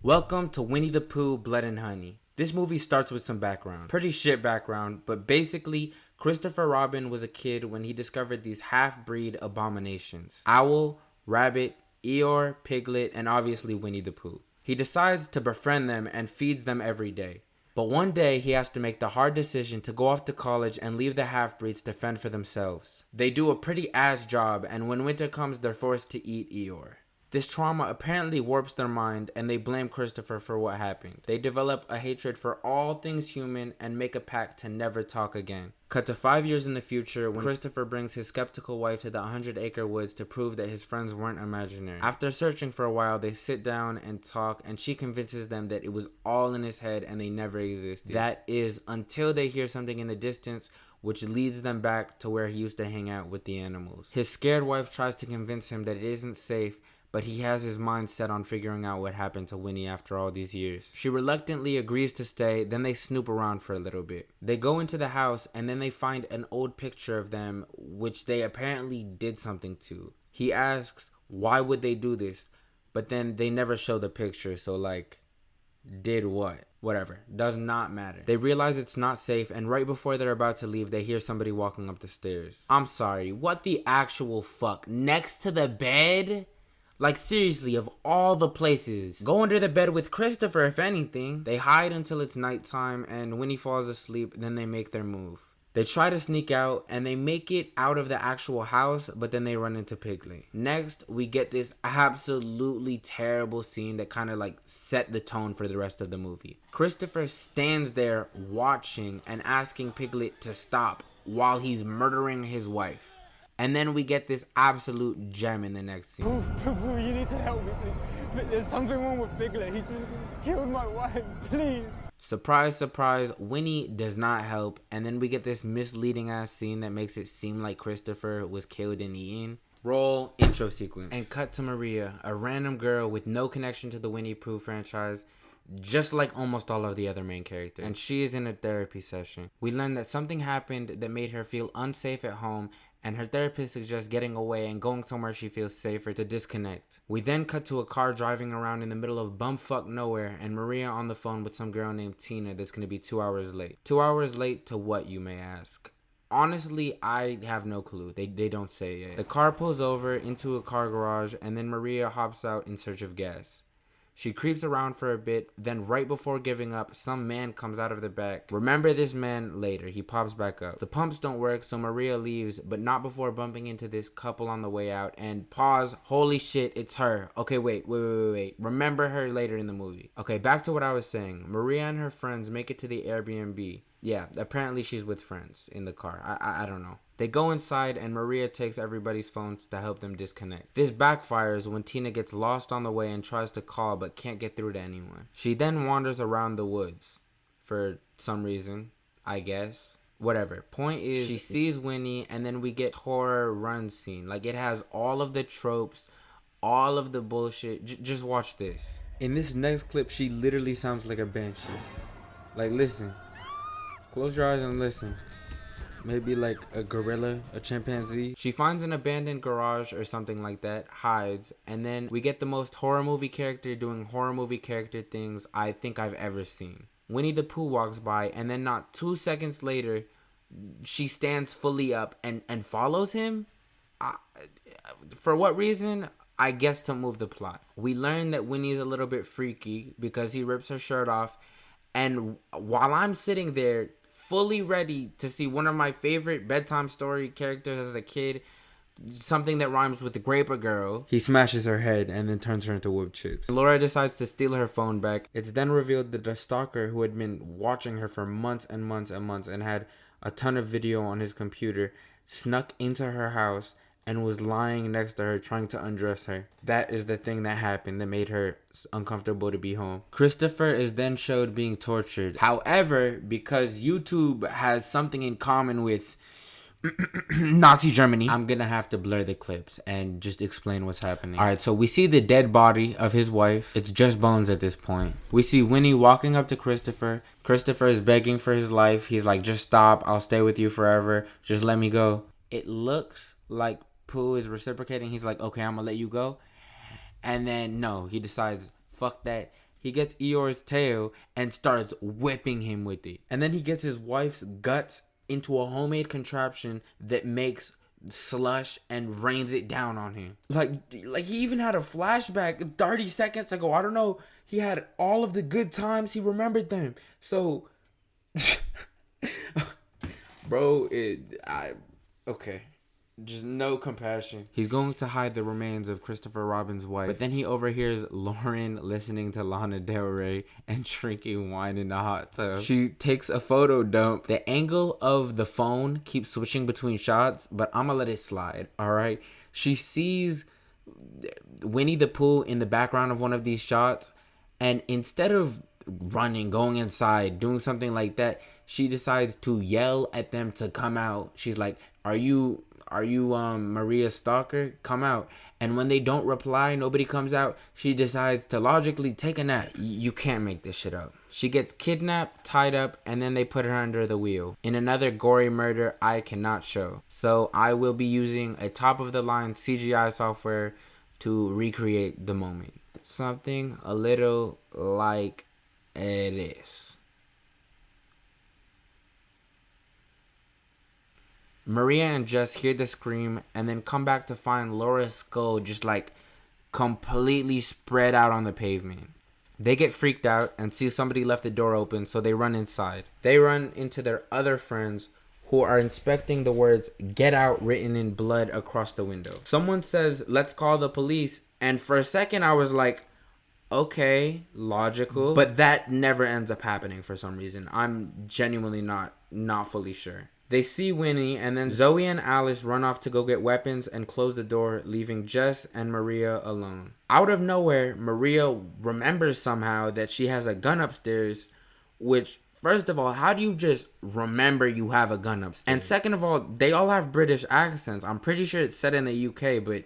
Welcome to Winnie the Pooh, Blood and Honey. This movie starts with some background. Pretty shit background, but basically, Christopher Robin was a kid when he discovered these half-breed abominations. Owl, Rabbit, Eeyore, Piglet, and obviously Winnie the Pooh. He decides to befriend them and feeds them every day. But one day, he has to make the hard decision to go off to college and leave the half-breeds to fend for themselves. They do a pretty ass job, and when winter comes, they're forced to eat Eeyore. This trauma apparently warps their mind and they blame Christopher for what happened. They develop a hatred for all things human and make a pact to never talk again. Cut to 5 years in the future when Christopher brings his skeptical wife to the 100-acre woods to prove that his friends weren't imaginary. After searching for a while, they sit down and talk and she convinces them that it was all in his head and they never existed. That is until they hear something in the distance which leads them back to where he used to hang out with the animals. His scared wife tries to convince him that it isn't safe, but he has his mind set on figuring out what happened to Winnie after all these years. She reluctantly agrees to stay, then they snoop around for a little bit. They go into the house and then they find an old picture of them which they apparently did something to. He asks, why would they do this? But then they never show the picture, so like, did what? Whatever, does not matter. They realize it's not safe and right before they're about to leave, they hear somebody walking up the stairs. I'm sorry, what the actual fuck? Next to the bed? Like seriously, of all the places. Go under the bed with Christopher if anything. They hide until it's nighttime and when he falls asleep, then they make their move. They try to sneak out and they make it out of the actual house, but then they run into Piglet. Next, we get this absolutely terrible scene that kind of like set the tone for the rest of the movie. Christopher stands there watching and asking Piglet to stop while he's murdering his wife. And then we get this absolute gem in the next scene. Pooh, you need to help me, please. There's something wrong with Piglet. He just killed my wife, please. Surprise, surprise, Winnie does not help. And then we get this misleading ass scene that makes it seem like Christopher was killed and eaten. Roll intro sequence. And cut to Maria, a random girl with no connection to the Winnie Pooh franchise, just like almost all of the other main characters. And she is in a therapy session. We learn that something happened that made her feel unsafe at home, and her therapist suggests getting away and going somewhere she feels safer to disconnect. We then cut to a car driving around in the middle of bumfuck nowhere and Maria on the phone with some girl named Tina that's going to be 2 hours late. 2 hours late to what, you may ask? Honestly, I have no clue. They don't say it. The car pulls over into a car garage and then Maria hops out in search of gas. She creeps around for a bit, then right before giving up, some man comes out of the back. Remember this man later, he pops back up. The pumps don't work, so Maria leaves, but not before bumping into this couple on the way out. And pause, holy shit, it's her. Okay, wait. Remember her later in the movie. Okay, back to what I was saying. Maria and her friends make it to the Airbnb. Yeah, apparently she's with friends in the car. I don't know. They go inside and Maria takes everybody's phones to help them disconnect. This backfires when Tina gets lost on the way and tries to call but can't get through to anyone. She then wanders around the woods for some reason, I guess. Whatever. Point is, she sees Winnie and then we get horror run scene. Like it has all of the tropes, all of the bullshit. Just watch this. In this next clip, she literally sounds like a banshee. Like listen. Close your eyes and listen. Maybe like a gorilla, a chimpanzee. She finds an abandoned garage or something like that, hides, and then we get the most horror movie character doing horror movie character things I think I've ever seen. Winnie the Pooh walks by and then not 2 seconds later, she stands fully up and follows him? For what reason? I guess to move the plot. We learn that Winnie's a little bit freaky because he rips her shirt off, and while I'm sitting there fully ready to see one of my favorite bedtime story characters as a kid, something that rhymes with the Graper Girl, he smashes her head and then turns her into wood chips. Laura decides to steal her phone back. It's then revealed that the stalker who had been watching her for months and months and months and had a ton of video on his computer snuck into her house and was lying next to her trying to undress her. That is the thing that happened that made her uncomfortable to be home. Christopher is then showed being tortured. However, because YouTube has something in common with Nazi Germany, I'm gonna have to blur the clips and just explain what's happening. Alright, so we see the dead body of his wife. It's just bones at this point. We see Winnie walking up to Christopher. Christopher is begging for his life. He's like, just stop. I'll stay with you forever. Just let me go. It looks like Pooh is reciprocating. He's like, okay, I'm gonna let you go. And then no, he decides, fuck that, he gets Eeyore's tail and starts whipping him with it. And then he gets his wife's guts into a homemade contraption that makes slush and rains it down on him. Like he even had a flashback 30 seconds ago. I don't know. He had all of the good times. He remembered them. So, bro, okay. Just no compassion. He's going to hide the remains of Christopher Robin's wife, but then he overhears Lauren listening to Lana Del Rey and drinking wine in the hot tub. She takes a photo dump. The angle of the phone keeps switching between shots, but I'm gonna let it slide, alright? She sees Winnie the Pooh in the background of one of these shots, and instead of running, going inside, doing something like that, she decides to yell at them to come out. She's like, Are you Maria Stalker? Come out. And when they don't reply, nobody comes out, she decides to logically take a nap. You can't make this shit up. She gets kidnapped, tied up, and then they put her under the wheel. In another gory murder I cannot show. So I will be using a top-of-the-line CGI software to recreate the moment. Something a little like this. Maria and Jess hear the scream and then come back to find Laura's skull just like completely spread out on the pavement. They get freaked out and see somebody left the door open, so they run inside. They run into their other friends who are inspecting the words "Get Out" written in blood across the window. Someone says, "Let's call the police," and for a second I was like, okay, logical, but that never ends up happening for some reason. I'm genuinely not fully sure. They see Winnie, and then Zoe and Alice run off to go get weapons and close the door, leaving Jess and Maria alone. Out of nowhere, Maria remembers somehow that she has a gun upstairs, which, first of all, how do you just remember you have a gun upstairs? And second of all, they all have British accents. I'm pretty sure it's set in the UK, but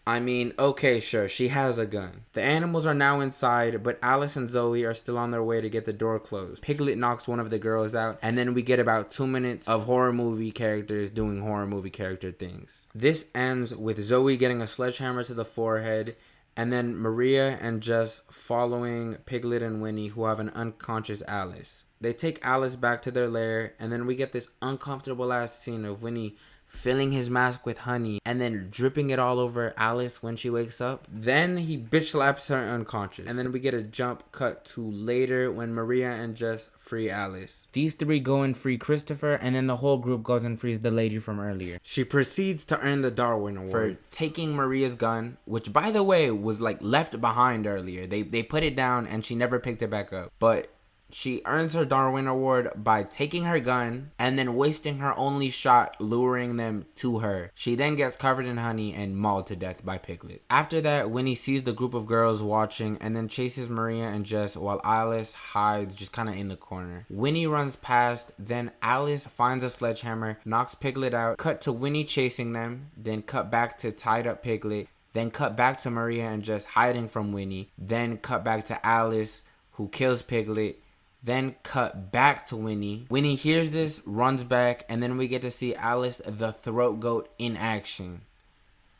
I mean, okay, sure, she has a gun. The animals are now inside, but Alice and Zoe are still on their way to get the door closed. Piglet knocks one of the girls out, and then we get about 2 minutes of horror movie characters doing horror movie character things. This ends with Zoe getting a sledgehammer to the forehead, and then Maria and Jess following Piglet and Winnie, who have an unconscious Alice. They take Alice back to their lair, and then we get this uncomfortable ass scene of Winnie filling his mask with honey and then dripping it all over Alice when she wakes up. Then he bitch slaps her unconscious. And then we get a jump cut to later when Maria and Jess free Alice. These three go and free Christopher, and then the whole group goes and frees the lady from earlier. She proceeds to earn the Darwin Award for taking Maria's gun, which by the way was like left behind earlier. They put it down and she never picked it back up. But she earns her Darwin Award by taking her gun and then wasting her only shot, luring them to her. She then gets covered in honey and mauled to death by Piglet. After that, Winnie sees the group of girls watching and then chases Maria and Jess while Alice hides just kind of in the corner. Winnie runs past, then Alice finds a sledgehammer, knocks Piglet out, cut to Winnie chasing them, then cut back to tied up Piglet, then cut back to Maria and Jess hiding from Winnie, then cut back to Alice who kills Piglet, then cut back to Winnie. Winnie hears this, runs back, and then we get to see Alice the throat goat in action.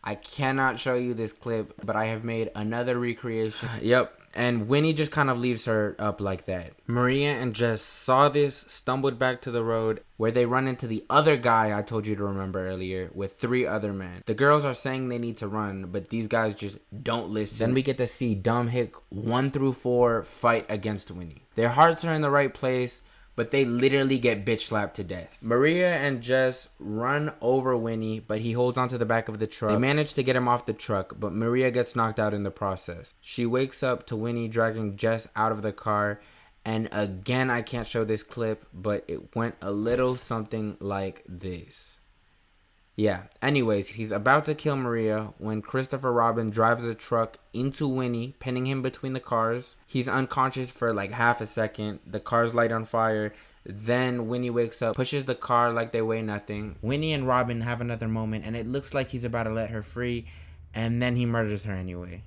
I cannot show you this clip, but I have made another recreation. Yep. And Winnie just kind of leaves her up like that. Maria and Jess saw this, stumbled back to the road, where they run into the other guy I told you to remember earlier, with 3 other men. The girls are saying they need to run, but these guys just don't listen. Then we get to see Dumb Hick 1 through 4 fight against Winnie. Their hearts are in the right place, but they literally get bitch slapped to death. Maria and Jess run over Winnie, but he holds onto the back of the truck. They manage to get him off the truck, but Maria gets knocked out in the process. She wakes up to Winnie dragging Jess out of the car, and again, I can't show this clip, but it went a little something like this. Yeah, anyways, he's about to kill Maria when Christopher Robin drives the truck into Winnie, pinning him between the cars. He's unconscious for like half a second. The cars light on fire. Then Winnie wakes up, pushes the car like they weigh nothing. Winnie and Robin have another moment, and it looks like he's about to let her free, and then he murders her anyway.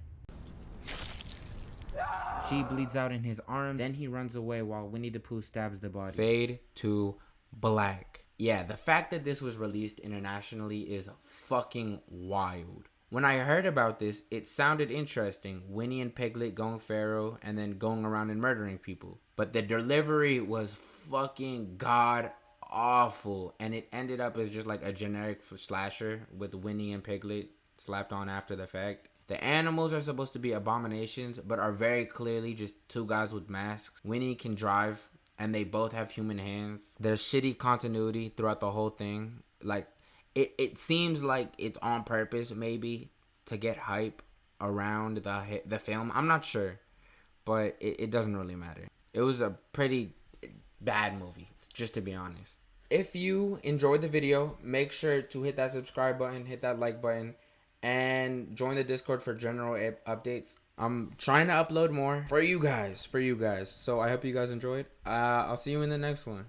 She bleeds out in his arm. Then he runs away while Winnie the Pooh stabs the body. Fade to black. Yeah, the fact that this was released internationally is fucking wild. When I heard about this, it sounded interesting. Winnie and Piglet going feral and then going around and murdering people. But the delivery was fucking god awful. And it ended up as just like a generic slasher with Winnie and Piglet slapped on after the fact. The animals are supposed to be abominations, but are very clearly just two guys with masks. Winnie can drive, and they both have human hands. There's shitty continuity throughout the whole thing. Like, it seems like it's on purpose, maybe, to get hype around the film. I'm not sure, but it doesn't really matter. It was a pretty bad movie, just to be honest. If you enjoyed the video, make sure to hit that subscribe button, hit that like button, and join the Discord for general updates. I'm trying to upload more for you guys. So I hope you guys enjoyed. I'll see you in the next one.